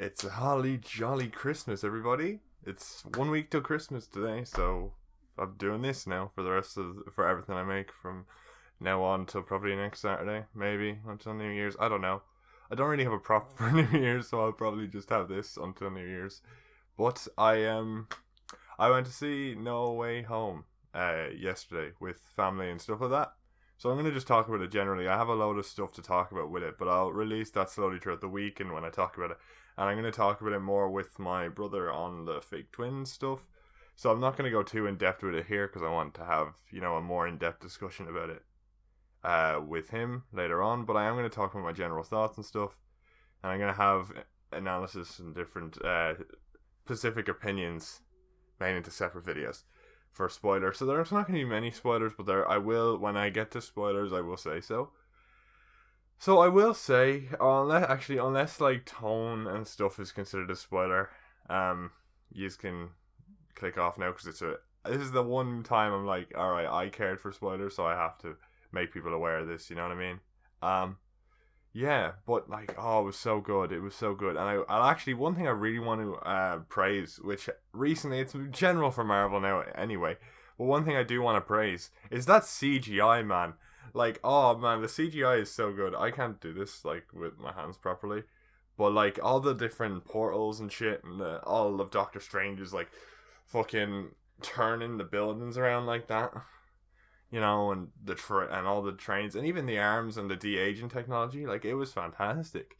It's a holly jolly Christmas, everybody. It's 1 week till Christmas today, so I'm doing this now for everything I make from now on till probably next Saturday, maybe until New Year's. I don't know. I don't really have a prop for New Year's, so I'll probably just have this until New Year's. But I went to see No Way Home yesterday with family and stuff like that. So I'm going to just talk about it generally. I have a load of stuff to talk about with it, but I'll release that slowly throughout the week and when I talk about it. And I'm going to talk about it more with my brother on the fake twins stuff. So I'm not going to go too in depth with it here because I want to have, a more in depth discussion about it with him later on. But I am going to talk about my general thoughts and stuff. And I'm going to have analysis and different specific opinions made into separate videos for spoilers. So there's not going to be many spoilers, but I will, when I get to spoilers, I will say so. So I will say, unless like tone and stuff is considered a spoiler, you can click off now because this is the one time I'm like, all right, I cared for spoilers, so I have to make people aware of this. You know what I mean? Yeah, but like, oh, it was so good. It was so good, and I actually one thing I really want to praise, which recently it's general for Marvel now anyway. But one thing I do want to praise is that CGI, man. Like, oh man, the CGI is so good. I can't do this like with my hands properly, but like all the different portals and shit, and all of Doctor Strange is like fucking turning the buildings around like that, and and all the trains, and even the arms and the de-aging technology. Like, it was fantastic.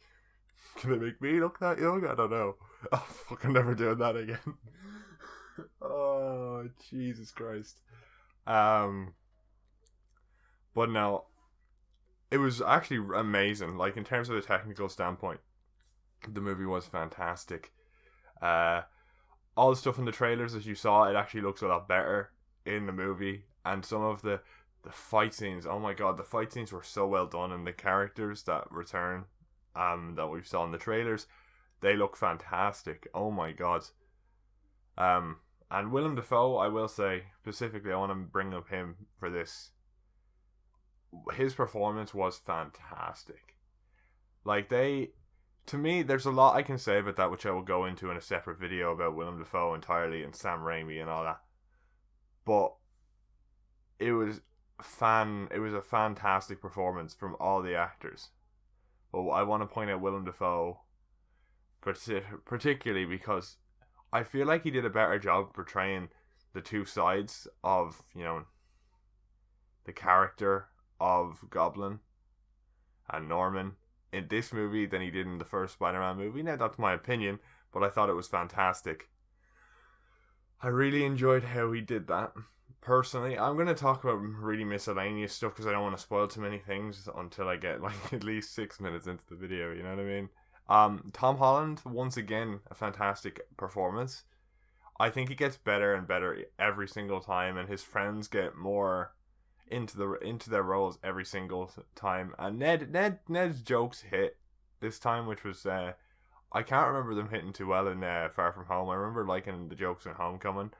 Can it make me look that young? I don't know. Oh fuck, I'm never doing that again. Oh Jesus Christ. But no, it was actually amazing. Like, in terms of the technical standpoint, the movie was fantastic. All the stuff in the trailers, as you saw, it actually looks a lot better in the movie. And some of the fight scenes, oh my god, the fight scenes were so well done. And the characters that return, that we saw in the trailers, they look fantastic. Oh my god. And Willem Dafoe, I will say, specifically, I want to bring up him for this. His performance was fantastic. Like, to me, there's a lot I can say about that, which I will go into in a separate video about Willem Dafoe entirely and Sam Raimi and all that. But it was a fantastic performance from all the actors. But I want to point out Willem Dafoe particularly because I feel like he did a better job portraying the two sides of, the character of Goblin and Norman in this movie than he did in the first Spider-Man movie. Now, that's my opinion, but I thought it was fantastic. I really enjoyed how he did that. Personally, I'm going to talk about really miscellaneous stuff because I don't want to spoil too many things until I get like at least 6 minutes into the video, you know what I mean? Tom Holland, once again, a fantastic performance. I think he gets better and better every single time, and his friends get more into their roles every single time. And Ned's jokes hit this time, which was I can't remember them hitting too well in Far From Home. I remember liking the jokes in Homecoming,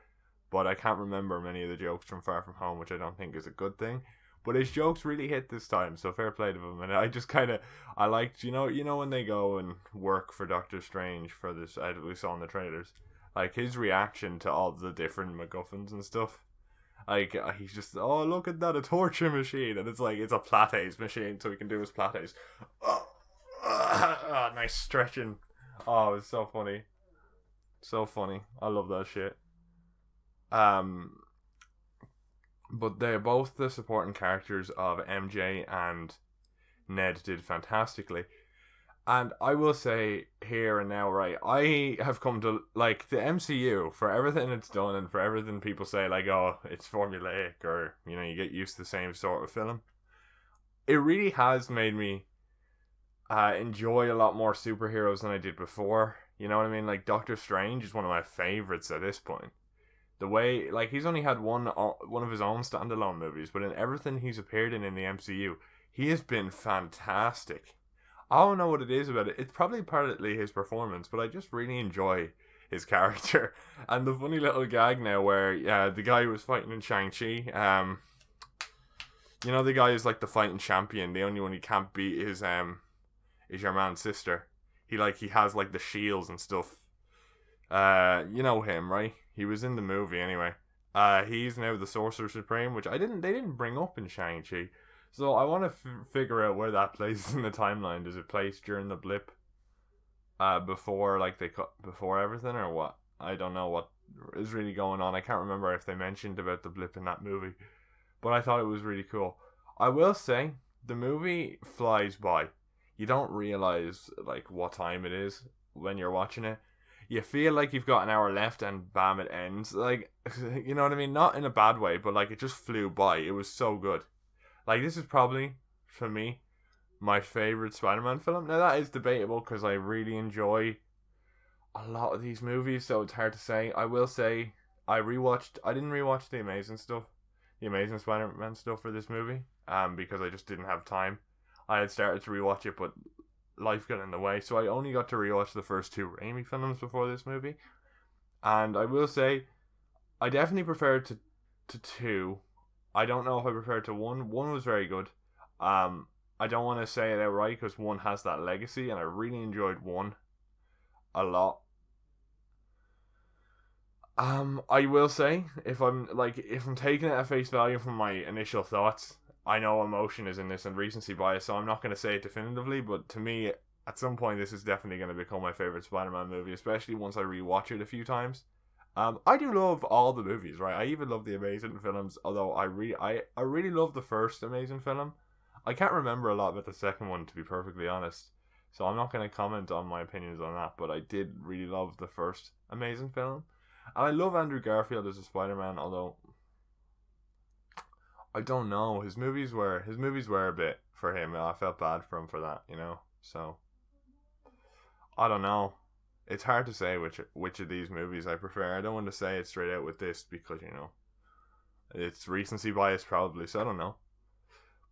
but I can't remember many of the jokes from Far From Home, which I don't think is a good thing. But his jokes really hit this time, so fair play to him. And I just I liked, when they go and work for Doctor Strange for this, we saw in the trailers, like his reaction to all the different MacGuffins and stuff. Like, he's just, oh, look at that, a torture machine. And it's like, it's a Pilates machine, so he can do his Pilates. Oh, nice stretching. Oh, it's so funny. So funny. I love that shit. But they're both the supporting characters of MJ and Ned did fantastically. And I will say here and now, right, I have come to like the MCU for everything it's done and for everything people say, like, oh, it's formulaic or, you get used to the same sort of film. It really has made me enjoy a lot more superheroes than I did before. You know what I mean? Like, Doctor Strange is one of my favorites at this point. The way, like, he's only had one of his own standalone movies, but in everything he's appeared in the MCU, he has been fantastic. I don't know what it is about it. It's probably partly his performance, but I just really enjoy his character. And the funny little gag now where the guy who was fighting in Shang-Chi, the guy who's like the fighting champion, the only one he can't beat is your man's sister. he has like the shields and stuff. You know him, right? He was in the movie anyway. He's now the Sorcerer Supreme, which they didn't bring up in Shang-Chi. So I want to figure out where that places in the timeline. Does it place during the blip? Before like before everything, or what? I don't know what is really going on. I can't remember if they mentioned about the blip in that movie, but I thought it was really cool. I will say the movie flies by. You don't realize like what time it is when you're watching it. You feel like you've got an hour left, and bam, it ends. Like, you know what I mean? Not in a bad way, but like it just flew by. It was so good. Like, this is probably, for me, my favorite Spider-Man film. Now that is debatable because I really enjoy a lot of these movies, so it's hard to say. I will say I didn't rewatch the Amazing Spider-Man stuff for this movie, because I just didn't have time. I had started to rewatch it, but life got in the way, so I only got to rewatch the first two Raimi films before this movie. And I will say I definitely preferred to two. I don't know if I preferred to one. One was very good. I don't want to say it outright because one has that legacy, and I really enjoyed one a lot. I will say, if I'm taking it at face value from my initial thoughts, I know emotion is in this and recency bias, so I'm not going to say it definitively, but to me, at some point, this is definitely going to become my favorite Spider-Man movie, especially once I rewatch it a few times. I do love all the movies, right? I even love the Amazing films, although I really love the first Amazing film. I can't remember a lot about the second one, to be perfectly honest, so I'm not going to comment on my opinions on that, but I did really love the first Amazing film. And I love Andrew Garfield as a Spider-Man, although I don't know. His movies were a bit for him. I felt bad for him for that, you know. So I don't know. It's hard to say which of these movies I prefer. I don't want to say it straight out with this because, you know, it's recency bias probably. So I don't know.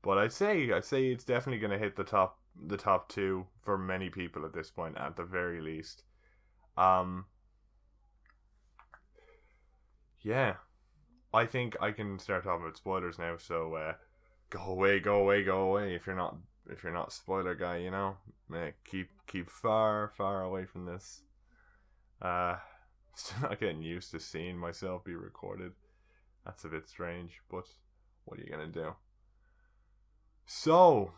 But I'd say it's definitely going to hit the top two for many people at this point, at the very least. Yeah, I think I can start talking about spoilers now. So go away. If you're not a spoiler guy, you know, keep far away from this. Still not getting used to seeing myself be recorded. That's a bit strange, but what are you gonna do? So,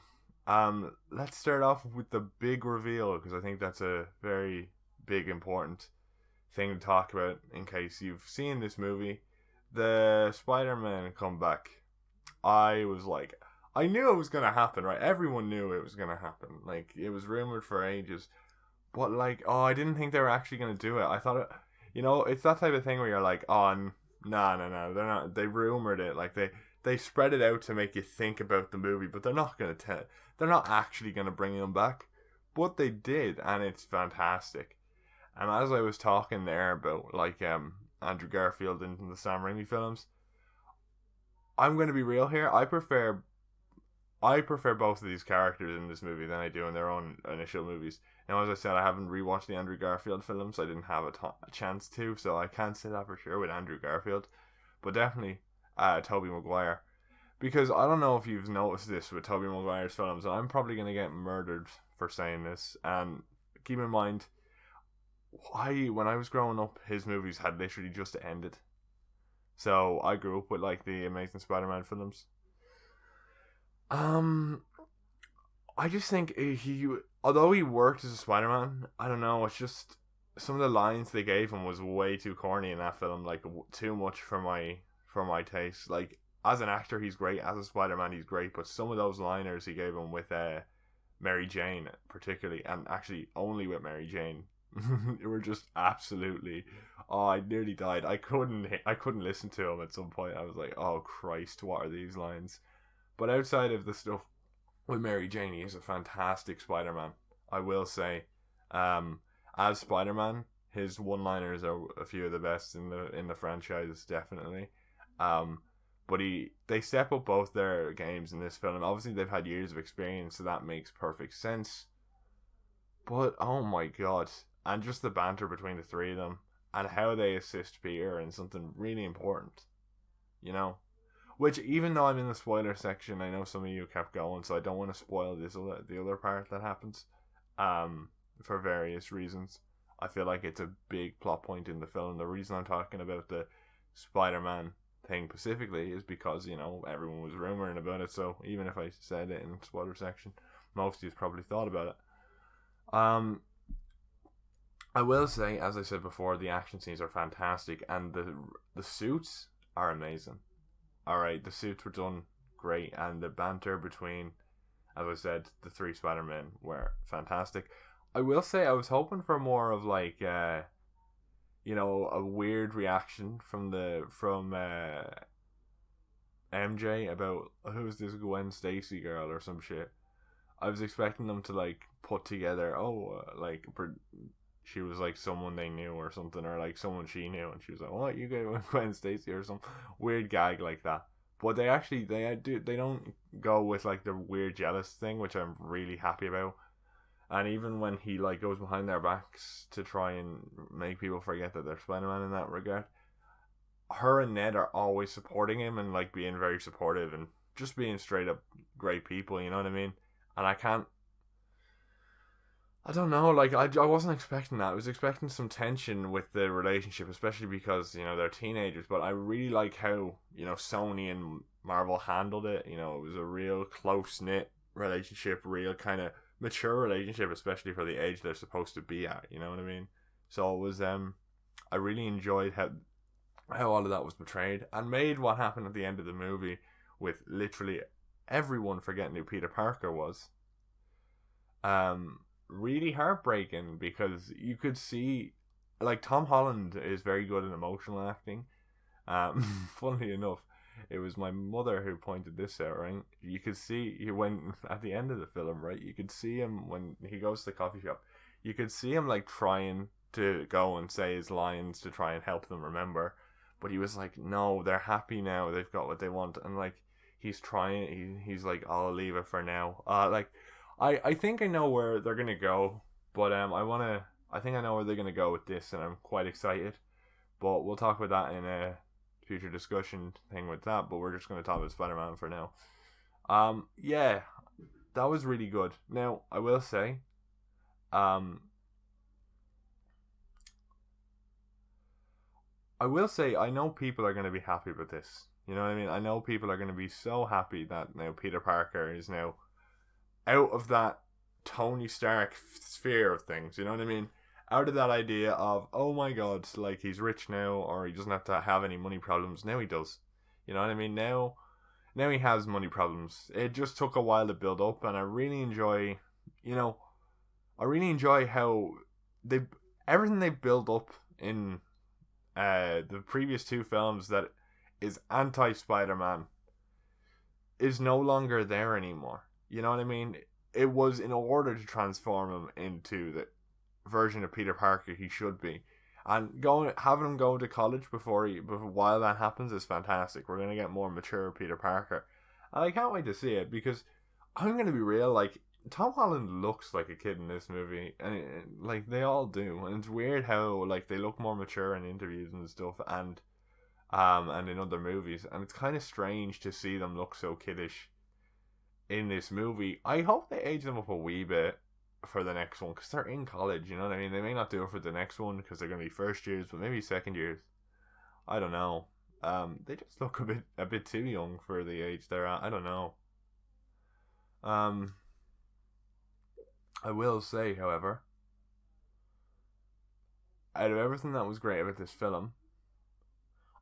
let's start off with the big reveal, because I think that's a very big important thing to talk about in case you've seen this movie. The Spider-Man comeback. I knew it was gonna happen, right? Everyone knew it was gonna happen. Like, it was rumored for ages. But like, I didn't think they were actually gonna do it. I thought it, you know, it's that type of thing where you're like, no, they're not. They rumored it. Like they spread it out to make you think about the movie, but they're not gonna tell. They're not actually gonna bring him back. But they did, and it's fantastic. And as I was talking there about like Andrew Garfield in the Sam Raimi films, I'm going to be real here. I prefer both of these characters in this movie than I do in their own initial movies. Now, as I said, I haven't rewatched the Andrew Garfield films. I didn't have a chance to, so I can't say that for sure with Andrew Garfield. But definitely Tobey Maguire. Because I don't know if you've noticed this with Tobey Maguire's films, and I'm probably going to get murdered for saying this. And keep in mind, when I was growing up, his movies had literally just ended. So I grew up with like the Amazing Spider-Man films. I just think although he worked as a Spider-Man, I don't know, it's just some of the lines they gave him was way too corny in that film, like too much for my taste. Like, as an actor, he's great. As a Spider-Man, he's great. But some of those liners he gave him with Mary Jane, particularly, and actually only with Mary Jane, they were just absolutely. Oh, I nearly died. I couldn't listen to him at some point. I was like, oh Christ, what are these lines? But outside of the stuff with Mary Jane, he is a fantastic Spider-Man. I will say, as Spider-Man, his one-liners are a few of the best in the franchise, definitely. But they step up both their games in this film. Obviously, they've had years of experience, so that makes perfect sense. But oh my god, and just the banter between the three of them, and how they assist Peter in something really important, you know. Which, even though I'm in the spoiler section, I know some of you kept going, so I don't want to spoil the other part that happens. for various reasons. I feel like it's a big plot point in the film. The reason I'm talking about the Spider-Man thing specifically is because, everyone was rumoring about it, so even if I said it in the spoiler section, most of you probably thought about it. I will say, as I said before, the action scenes are fantastic, and the suits are amazing. Alright, the suits were done great, and the banter between, as I said, the three Spider-Men were fantastic. I will say I was hoping for more of like a weird reaction from MJ about who's this Gwen Stacy girl or some shit. I was expecting them to like put together, she was like someone they knew or something, or like someone she knew, and she was like, "What, you get Gwen Stacy?" or some weird gag like that. But they don't go with like the weird jealous thing, which I'm really happy about. And even when he like goes behind their backs to try and make people forget that they're Spider-Man in that regard, her and Ned are always supporting him and like being very supportive and just being straight up great people. You know what I mean? And I don't know, like, I wasn't expecting that. I was expecting some tension with the relationship, especially because, they're teenagers. But I really like how, Sony and Marvel handled it. It was a real close-knit relationship, real kind of mature relationship, especially for the age they're supposed to be at. You know what I mean? So it was, I really enjoyed how all of that was portrayed and made what happened at the end of the movie with literally everyone forgetting who Peter Parker was. Really heartbreaking, because you could see, like, Tom Holland is very good in emotional acting. Funnily enough, it was my mother who pointed this out, right? You could see when at the end of the film, right? You could see him when he goes to the coffee shop. You could see him like trying to go and say his lines to try and help them remember, but he was like, "No, they're happy now. They've got what they want." And like he's trying, he's like, "I'll leave it for now." I think I know where they're gonna go, but I think I know where they're gonna go with this, and I'm quite excited. But we'll talk about that in a future discussion thing with that. But we're just gonna talk about Spider-Man for now. Yeah, that was really good. Now I will say, I know people are gonna be happy with this. You know what I mean? I know people are gonna be so happy that now Peter Parker is now out of that Tony Stark sphere of things, you know what I mean? Out of that idea of, oh my god, like he's rich now, or he doesn't have to have any money problems. Now he does. You know what I mean? Now he has money problems. It just took a while to build up, and I really enjoy, how they everything they build up in the previous two films that is anti Spider-Man is no longer there anymore. You know what I mean? It was in order to transform him into the version of Peter Parker he should be. And having him go to college while that happens is fantastic. We're going to get more mature Peter Parker. And I can't wait to see it, because I'm going to be real, like, Tom Holland looks like a kid in this movie, and like they all do. And it's weird how like they look more mature in interviews and stuff, and in other movies, and it's kind of strange to see them look so kiddish in this movie. I hope they age them up a wee bit for the next one, because they're in college, you know what I mean? They may not do it for the next one because they're going to be first years, but maybe second years. I don't know. They just look a bit too young for the age they're at. I don't know. I will say, however, out of everything that was great about this film,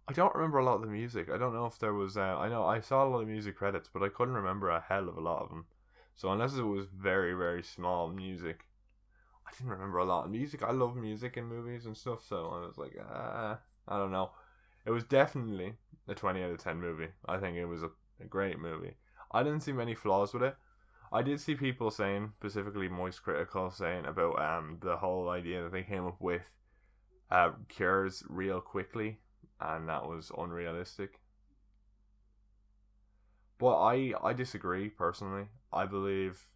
I don't remember a lot of the music. I don't know if there was. I know I saw a lot of music credits, but I couldn't remember a hell of a lot of them. So unless it was very, very small music, I didn't remember a lot of music. I love music in movies and stuff, so I was like, I don't know. It was definitely a 20 out of 10 movie. I think it was a great movie. I didn't see many flaws with it. I did see people saying, specifically Moist Critical, saying about the whole idea that they came up with cures real quickly, and that was unrealistic. But I disagree personally. I believe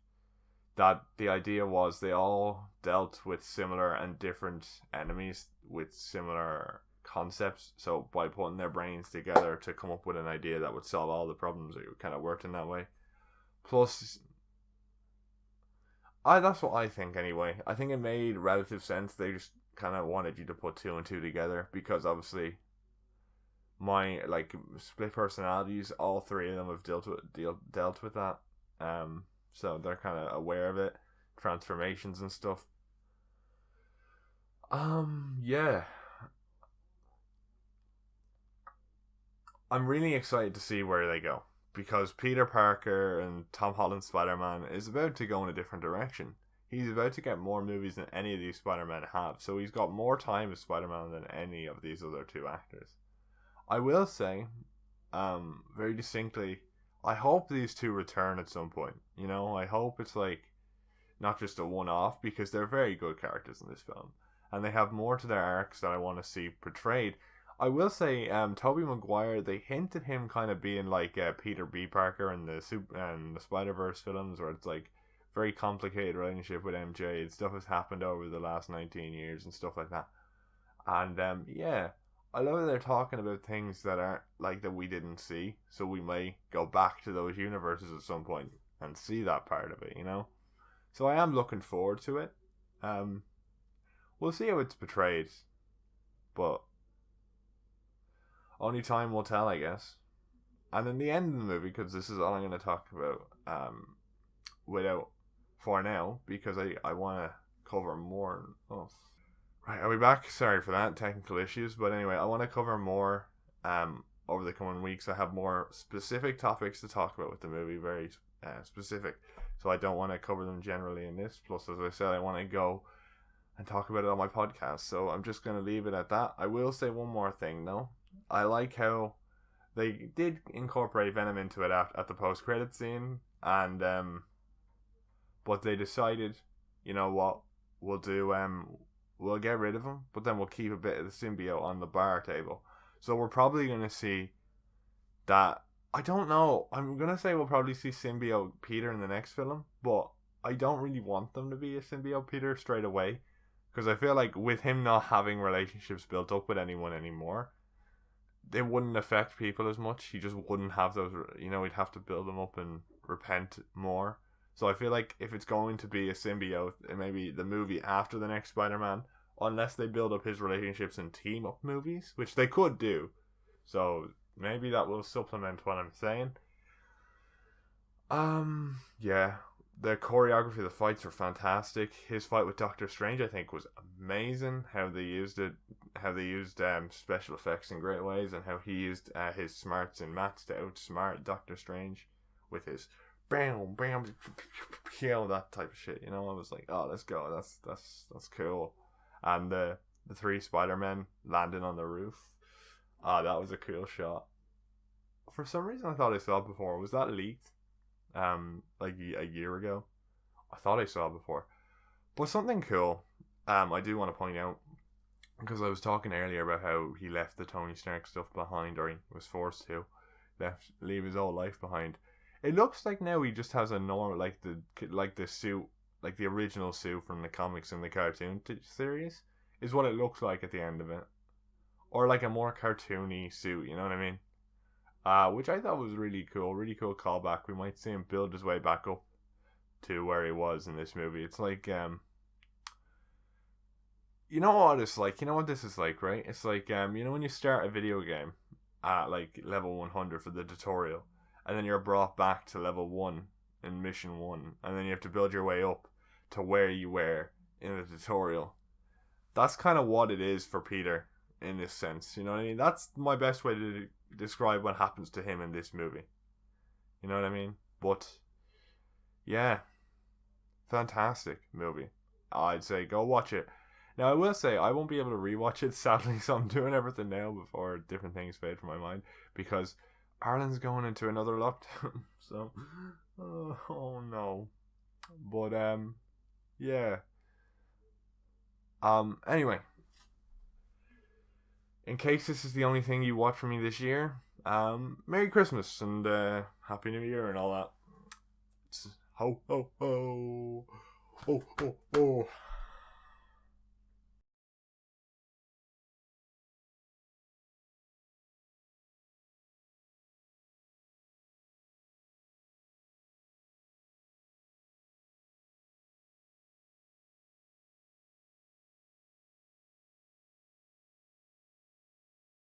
that the idea was they all dealt with similar and different enemies with similar concepts. So by putting their brains together to come up with an idea that would solve all the problems, it kind of worked in that way. Plus, That's what I think anyway. I think it made relative sense. They just kind of wanted you to put two and two together because obviously my like split personalities, all three of them have dealt with that. So they're kind of aware of it, transformations and stuff. Yeah, I'm really excited to see where they go because Peter Parker and Tom Holland's Spider-Man is about to go in a different direction. He's about to get more movies than any of these Spider-Men have, so he's got more time as Spider-Man than any of these other two actors. I will say, very distinctly, I hope these two return at some point. You know, I hope it's like not just a one-off because they're very good characters in this film, and they have more to their arcs that I want to see portrayed. I will say, Tobey Maguire, they hinted him kind of being like Peter B. Parker in the Spider Verse films, where it's like very complicated relationship with MJ. And stuff has happened over the last 19 years and stuff like that. And yeah, I love that they're talking about things that aren't like that we didn't see, so we may go back to those universes at some point and see that part of it, you know. So I am looking forward to it. Um, we'll see how it's portrayed, but only time will tell, I guess. And in the end of the movie, because this is all I'm going to talk about, without for now, because I want to cover more. Oh, right, are we back? Sorry for that, technical issues. But anyway, I want to cover more over the coming weeks. I have more specific topics to talk about with the movie, very specific. So I don't want to cover them generally in this. Plus, as I said, I want to go and talk about it on my podcast. So I'm just going to leave it at that. I will say one more thing, though. I like how they did incorporate Venom into it at the post-credit scene. And, but they decided, you know what, we'll do, we'll get rid of him, but then we'll keep a bit of the symbiote on the bar table. So we're probably going to see that. I don't know. I'm going to say we'll probably see symbiote Peter in the next film, but I don't really want them to be a symbiote Peter straight away. Because I feel like with him not having relationships built up with anyone anymore, it wouldn't affect people as much. He just wouldn't have those, you know, he'd have to build them up and repent more. So I feel like if it's going to be a symbiote, it may be the movie after the next Spider-Man, unless they build up his relationships in team-up movies, which they could do. So maybe that will supplement what I'm saying. Yeah. The choreography of the fights were fantastic. His fight with Doctor Strange, I think, was amazing. How they used it, how they used special effects in great ways, and how he used his smarts and mats to outsmart Doctor Strange with his bam, bam, you know, that type of shit. You know, I was like, oh, let's go. That's cool. And the three Spider-Men landing on the roof. That was a cool shot. For some reason, I thought I saw it before. Was that leaked? Like a year ago. I thought I saw it before. But something cool, I do want to point out, because I was talking earlier about how he left the Tony Stark stuff behind, or he was forced to leave his whole life behind. It looks like now he just has a normal, like the suit, like the original suit from the comics and the cartoon series, is what it looks like at the end of it, or like a more cartoony suit. You know what I mean? Which I thought was really cool callback. We might see him build his way back up to where he was in this movie. It's like, you know what it's like? You know what this is like, right? It's like, you know when you start a video game at like level 100 for the tutorial, and then you're brought back to level 1 in mission 1, and then you have to build your way up to where you were in the tutorial. That's kind of what it is for Peter in this sense. You know what I mean? That's my best way to describe what happens to him in this movie. You know what I mean? But yeah, fantastic movie. I'd say go watch it. Now I will say I won't be able to rewatch it sadly, so I'm doing everything now before different things fade from my mind, because Ireland's going into another lockdown. So oh no. But yeah. Anyway, in case this is the only thing you watch from me this year, Merry Christmas and Happy New Year and all that. Ho ho ho, ho ho ho.